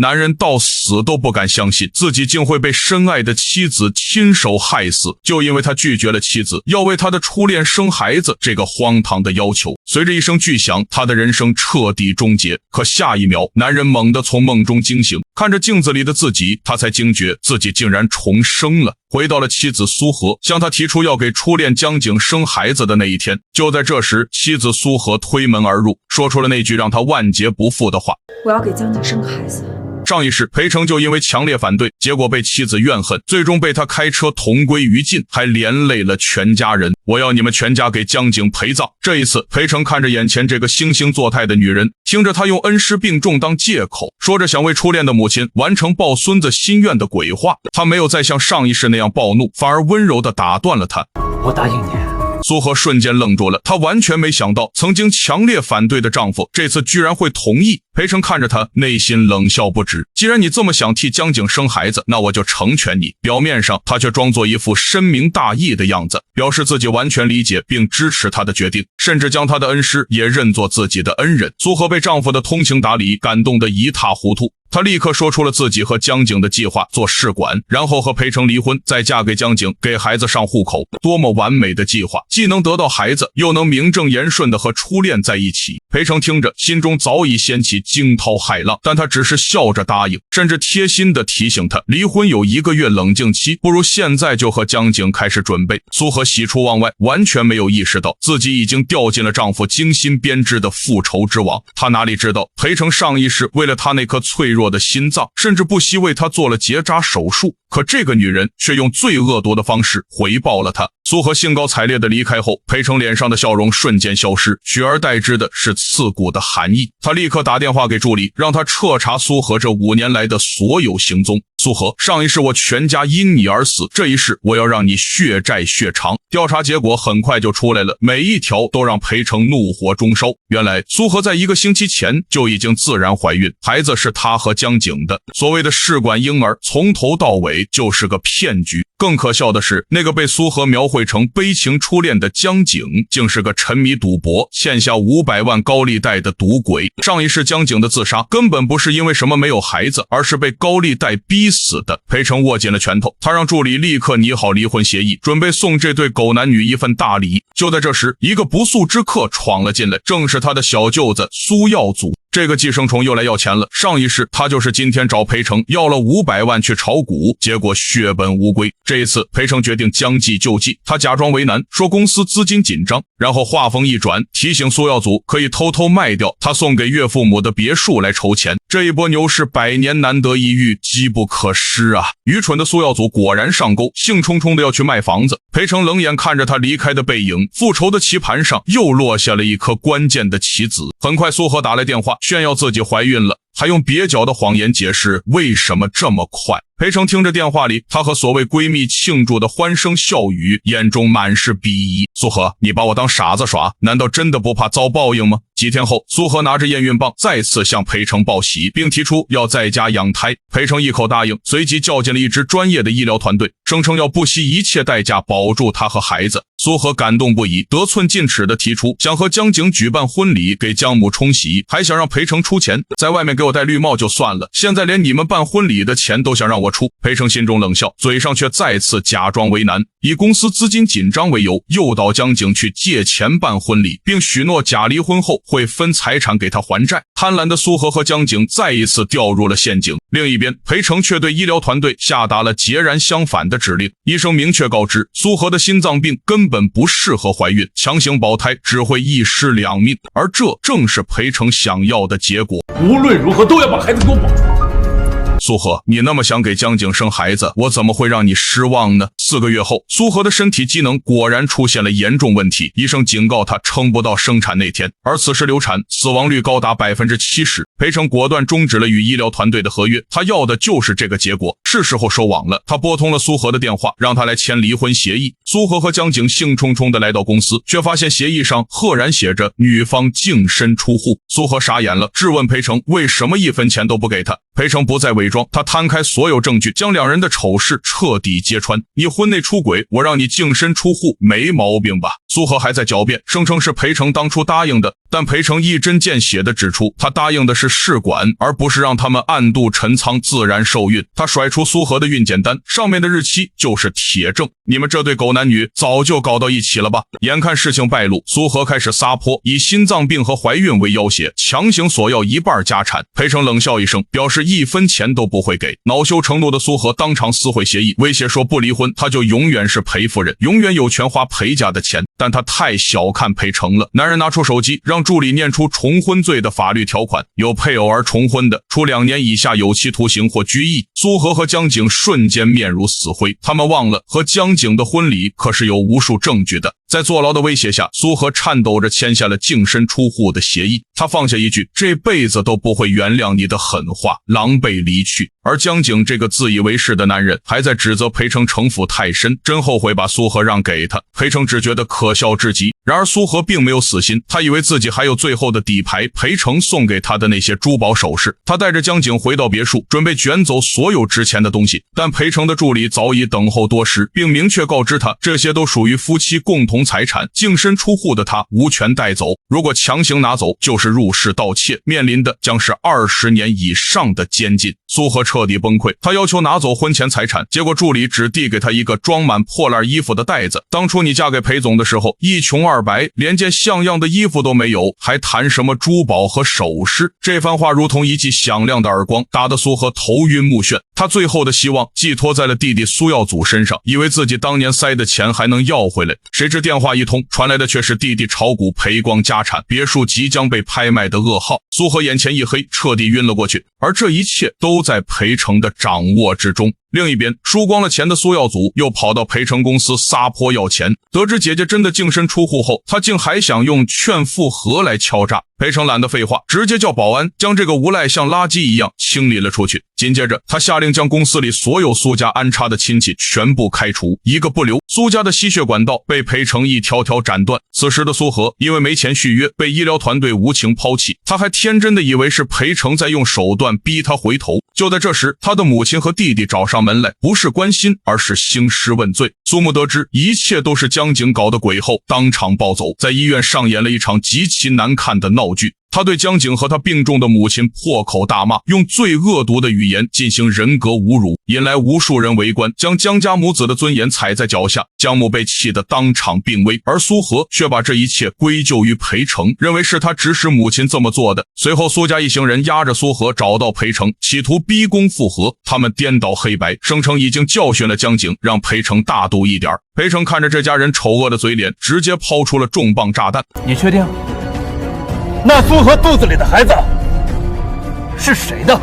男人到死都不敢相信自己竟会被深爱的妻子亲手害死，就因为他拒绝了妻子要为他的初恋生孩子这个荒唐的要求。随着一声巨响，他的人生彻底终结。可下一秒，男人猛地从梦中惊醒，看着镜子里的自己，他才惊觉自己竟然重生了，回到了妻子苏荷向他提出要给初恋江景生孩子的那一天。就在这时，妻子苏荷推门而入，说出了那句让他万劫不复的话：我要给江景生个孩子。上一世，裴成就因为强烈反对，结果被妻子怨恨，最终被他开车同归于尽，还连累了全家人。我要你们全家给江景陪葬。这一次，裴成看着眼前这个惺惺作态的女人，听着她用恩师病重当借口，说着想为初恋的母亲完成抱孙子心愿的鬼话，他没有再像上一世那样暴怒，反而温柔地打断了他。我答应你。苏荷瞬间愣住了，她完全没想到曾经强烈反对的丈夫这次居然会同意。裴成看着她，内心冷笑不止。既然你这么想替江景生孩子，那我就成全你。表面上他却装作一副深明大义的样子，表示自己完全理解并支持他的决定，甚至将他的恩师也认作自己的恩人。苏荷被丈夫的通情达理感动得一塌糊涂，她立刻说出了自己和江景的计划，做试管，然后和裴成离婚，再嫁给江景，给孩子上户口。多么完美的计划，既能得到孩子，又能名正言顺地和初恋在一起。裴成听着，心中早已掀起惊涛骇浪，但他只是笑着答应，甚至贴心地提醒他，离婚有1个月冷静期，不如现在就和江景开始准备。苏荷喜出望外，完全没有意识到自己已经掉进了丈夫精心编织的复仇之网。她哪里知道，裴成上一世为了她那颗脆弱的心脏，甚至不惜为她做了结扎手术，可这个女人却用最恶毒的方式回报了她。苏荷兴高采烈地离开后，裴成脸上的笑容瞬间消失，取而代之的是刺骨的寒意。他立刻打电话给助理，让他彻查苏荷这5年来的所有行踪。苏荷，上一世我全家因你而死，这一世我要让你血债血偿。调查结果很快就出来了，每一条都让裴成怒火中烧。原来苏荷在1个星期前就已经自然怀孕，孩子是她和江景的。所谓的试管婴儿从头到尾就是个骗局。更可笑的是，那个被苏荷描绘成悲情初恋的江景，竟是个沉迷赌博、欠下500万高利贷的赌鬼。上一世江景的自杀根本不是因为什么没有孩子，而是被高利贷逼死的。裴成握紧了拳头，他让助理立刻拟好离婚协议，准备送这对狗男女一份大礼。就在这时，一个不速之客闯了进来，正是他的小舅子苏耀祖。这个寄生虫又来要钱了，上一世他就是今天找裴成要了500万去炒股，结果血本无归。这一次裴成决定将计就计，他假装为难，说公司资金紧张，然后话锋一转，提醒苏耀祖可以偷偷卖掉他送给岳父母的别墅来筹钱。这一波牛市100年难得一遇，机不可失啊！愚蠢的苏耀祖果然上钩，兴冲冲的要去卖房子。裴成冷眼看着他离开的背影，复仇的棋盘上又落下了一颗关键的棋子。很快苏荷打来电话，炫耀自己怀孕了，还用蹩脚的谎言解释为什么这么快。裴成听着电话里她和所谓闺蜜庆祝的欢声笑语，眼中满是鄙夷。苏荷，你把我当傻子耍，难道真的不怕遭报应吗？几天后，苏荷拿着验孕棒再次向裴成报喜，并提出要在家养胎。裴成一口答应，随即叫进了一支专业的医疗团队，声称要不惜一切代价保住他和孩子。苏荷感动不已，得寸进尺地提出想和江景举办婚礼，给江母冲喜，还想让裴成出钱，在外面给我戴绿帽就算了，现在连你们办婚礼的钱都想让我出。裴成心中冷笑，嘴上却再次假装为难，以公司资金紧张为由，诱导江景去借钱办婚礼，并许诺假离婚后会分财产给他还债。贪婪的苏荷和江景再一次掉入了陷阱。另一边，裴成却对医疗团队下达了截然相反的指令。医生明确告知，苏荷的心脏病根本不适合怀孕，强行保胎只会1尸2命，而这正是裴成想要的结果。无论如何都要把孩子给我保住。苏荷，你那么想给江景生孩子，我怎么会让你失望呢？4个月后，苏荷的身体机能果然出现了严重问题，医生警告她撑不到生产那天，而此时流产死亡率高达70%。裴成果断终止了与医疗团队的合约，他要的就是这个结果，是时候收网了。他拨通了苏荷的电话，让他来签离婚协议。苏荷和江景兴冲冲地来到公司，却发现协议上赫然写着女方净身出户。苏荷傻眼了，质问裴成为什么1分钱都不给他。裴成不再伪装，他摊开所有证据，将2人的丑事彻底揭穿。你婚内出轨，我让你净身出户，没毛病吧？苏荷还在狡辩，声称是裴成当初答应的，但裴成一针见血地指出，他答应的是试管，而不是让他们暗度陈仓自然受孕。他甩出苏荷的孕检单，上面的日期就是铁证。你们这对狗男女早就搞到一起了吧？眼看事情败露，苏荷开始撒泼，以心脏病和怀孕为要挟，强行索要1半家产。裴成冷笑一声，表示1分钱都不会给。恼羞成怒的苏荷当场撕毁协议，威胁说不离婚他就永远是裴夫人，永远有权花裴家的钱。但他太小看裴成了。男人拿出手机，让助理念出重婚罪的法律条款，有配偶而重婚的，处2年以下有期徒刑或拘役。苏荷和江景瞬间面如死灰，他们忘了和江景的婚礼可是有无数证据的。在坐牢的威胁下，苏荷颤抖着签下了净身出户的协议。他放下一句这辈子都不会原谅你的狠话，狼狈离去。而江景这个自以为是的男人还在指责裴成城府太深，真后悔把苏荷让给他。裴成只觉得可笑至极。然而苏荷并没有死心，他以为自己还有最后的底牌，裴成送给他的那些珠宝首饰。他带着江景回到别墅，准备卷走所有值钱的东西，但裴成的助理早已等候多时，并明确告知他这些都属于夫妻共同财产，净身出户的他无权带走，如果强行拿走就是入室盗窃，面临的将是20年以上的监禁。苏荷彻底崩溃，他要求拿走婚前财产，结果助理只递给他一个装满破烂衣服的袋子。当初你嫁给裴总的时候一穷二白，连件像样的衣服都没有，还谈什么珠宝和首饰？这番话如同一记响亮的耳光，打得苏荷头晕目眩。他最后的希望寄托在了弟弟苏耀祖身上，以为自己当年塞的钱还能要回来，谁知电话一通，传来的却是弟弟炒股赔光家产，别墅即将被拍卖的噩耗。苏荷眼前一黑，彻底晕了过去。而这一切都在裴成的掌握之中。另一边，输光了钱的苏耀祖又跑到裴成公司撒泼要钱，得知姐姐真的净身出户后，他竟还想用劝复合来敲诈。裴成懒得废话，直接叫保安将这个无赖像垃圾一样清理了出去。紧接着，他下令将公司里所有苏家安插的亲戚全部开除，一个不留。苏家的吸血管道被裴成一条条斩断。此时的苏荷因为没钱续约，被医疗团队无情抛弃，他还天真的以为是裴成在用手段逼他回头。就在这时，他的母亲和弟弟找上门来，不是关心，而是兴师问罪。苏母得知一切都是江景搞的鬼后，当场暴走，在医院上演了一场极其难看的闹剧。他对江景和他病重的母亲破口大骂，用最恶毒的语言进行人格侮辱，引来无数人围观，将江家母子的尊严踩在脚下。江母被气得当场病危，而苏荷却把这一切归咎于裴成，认为是他指使母亲这么做的。随后苏家一行人押着苏荷找到裴成，企图逼宫复合。他们颠倒黑白，声称已经教训了江景，让裴成大度一点。裴成看着这家人丑恶的嘴脸，直接抛出了重磅炸弹。你确定那苏荷肚子里的孩子是谁的？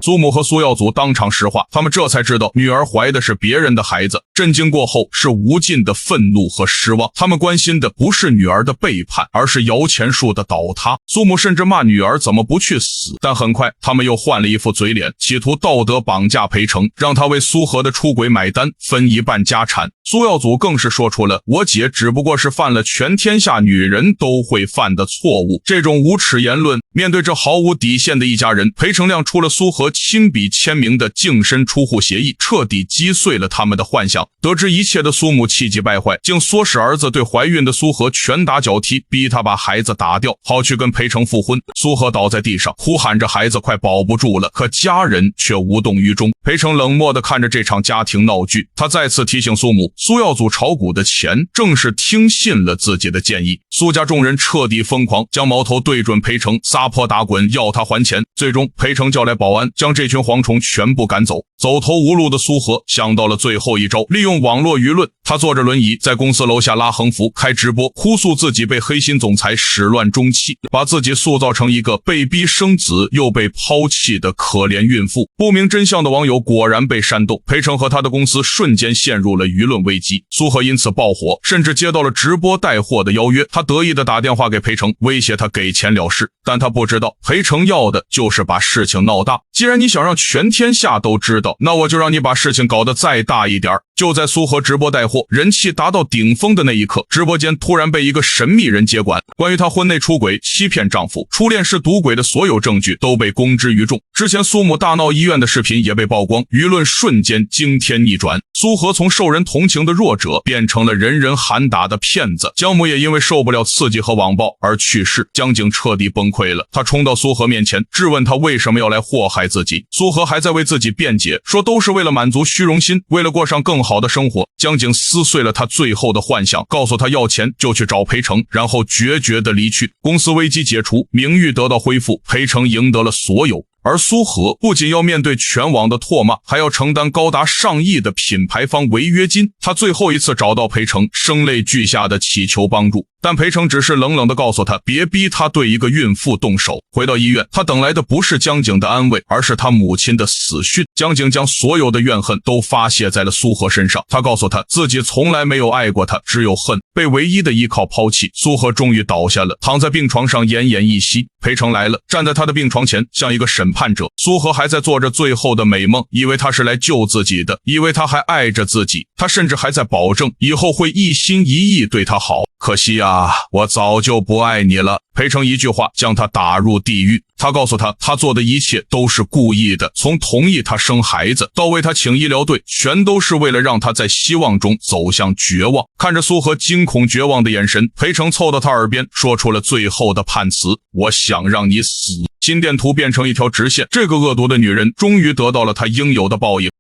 苏母和苏耀祖当场石化，他们这才知道女儿怀的是别人的孩子。震惊过后是无尽的愤怒和失望，他们关心的不是女儿的背叛，而是摇钱树的倒塌。苏母甚至骂女儿怎么不去死，但很快他们又换了一副嘴脸，企图道德绑架裴成，让他为苏荷的出轨买单，分一半家产。苏耀祖更是说出了我姐只不过是犯了全天下女人都会犯的错误，这种无耻言论。面对这毫无底线的一家人，裴成亮出了苏荷亲笔签名的净身出户协议，彻底击碎了他们的幻想。得知一切的苏母气急败坏，竟唆使儿子对怀孕的苏荷拳打脚踢，逼他把孩子打掉，好去跟裴成复婚。苏荷倒在地上，哭喊着孩子快保不住了，可家人却无动于衷。裴成冷漠地看着这场家庭闹剧，他再次提醒苏母，苏耀祖炒股的钱正是听信了自己的建议。苏家众人彻底疯狂，将矛头对准裴成，撒泼打滚，要他还钱。最终裴成叫来保安，将这群蝗虫全部赶走。走投无路的苏荷想到了最后一招，利用网络舆论。他坐着轮椅在公司楼下拉横幅，开直播，哭诉自己被黑心总裁始乱终弃，把自己塑造成一个被逼生子又被抛弃的可怜孕妇。不明真相的网友果然被煽动，裴成和他的公司瞬间陷入了舆论危机。苏荷因此爆火，甚至接到了直播带货的邀约。他得意地打电话给裴成，威胁他给钱了事，但他不知道裴成要的就是把事情闹大。既然你想让全天下都知道，那我就让你把事情搞得再大一点。就在苏荷直播带货人气达到顶峰的那一刻，直播间突然被一个神秘人接管，关于他婚内出轨、欺骗丈夫、初恋是赌鬼的所有证据都被公之于众。之前苏母大闹医院的视频也被曝光，舆论瞬间惊天逆转。苏和从受人同情的弱者变成了人人喊打的骗子。江母也因为受不了刺激和网暴而去世。江景彻底崩溃了，他冲到苏和面前质问他为什么要来祸害自己。苏和还在为自己辩解，说都是为了满足虚荣心，为了过上更好的生活。江景撕碎了他最后的幻想，告诉他要钱就去找裴成，然后决绝地离去。公司危机解除，名誉得到恢复，裴成赢得了所有。而苏和不仅要面对全网的唾骂，还要承担高达上亿的品牌方违约金。他最后一次找到裴成，声泪俱下的祈求帮助，但裴成只是冷冷地告诉他别逼他对一个孕妇动手。回到医院，他等来的不是江景的安慰，而是他母亲的死讯。江景将所有的怨恨都发泄在了苏和身上，他告诉他自己从来没有爱过他，只有恨，被唯一的依靠抛弃。苏和终于倒下了，躺在病床上奄奄一息。裴成来了，站在他的病床前，像一个审判者。苏和还在做着最后的美梦，以为他是来救自己的，以为他还爱着自己，他甚至还在保证以后会一心一意对他好。可惜啊，我早就不爱你了。裴成一句话将他打入地狱。他告诉他，他做的一切都是故意的，从同意他生孩子到为他请医疗队，全都是为了让他在希望中走向绝望。看着苏和惊恐绝望的眼神，裴成凑到他耳边说出了最后的判词：我想让你死。心电图变成一条直线，这个恶毒的女人终于得到了她应有的报应。